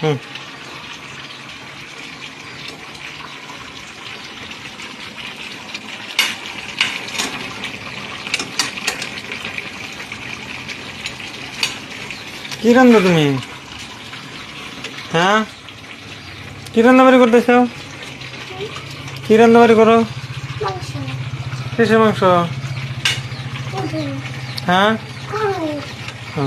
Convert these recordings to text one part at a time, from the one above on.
হুম কি রান্না তুমি? হ্যাঁ, কি রান্না বাড়ি করতেছ? কি রান্না বাড়ি করো? কিসের মাংস? হ্যাঁ, ও,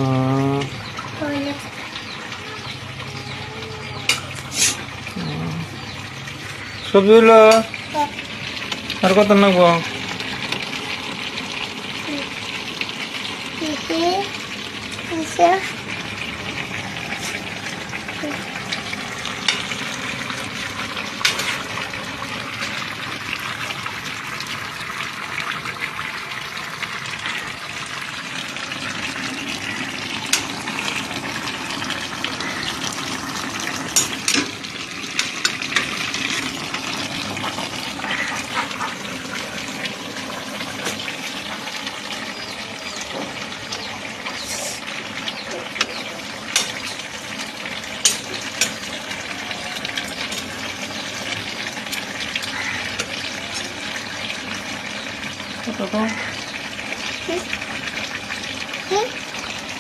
সবজি হইলো আর কত নাকবো?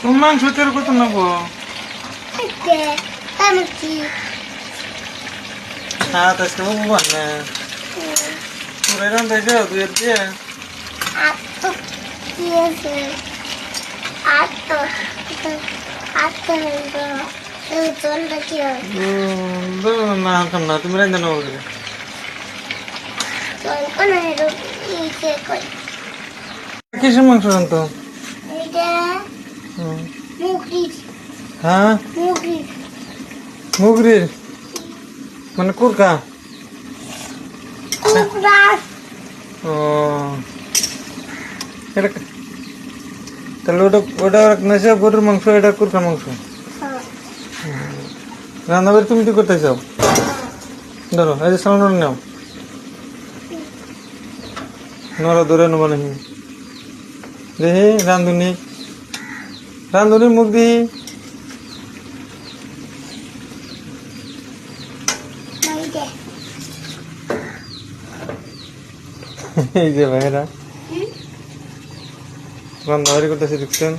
তুমি মাংস তেল কত নাকবো? হ্যাঁ, তো আজকে বাবু বান্না পুরাই রান্ধাইছে দুই দিয়ে না আনতাম না, তুমি রান্ধা নেবো বলে। কিসের মাংস রান্ধতো? হ্যাঁ, মুগরির মানে কুরকা। ও, এটা তাহলে ওটা নেছে গরুর মাংস, এটা কুরকার মাংস। রান্না বাড়ি তুমি কি করতে চাও? ধরো এই যে সালান নাও, নরা ধরে নেবো নাকি দেখি। রান্ধুনির মুখ দিহি। এই যে ভাইরা রান্না বাড়ি করতেছে দেখছেন।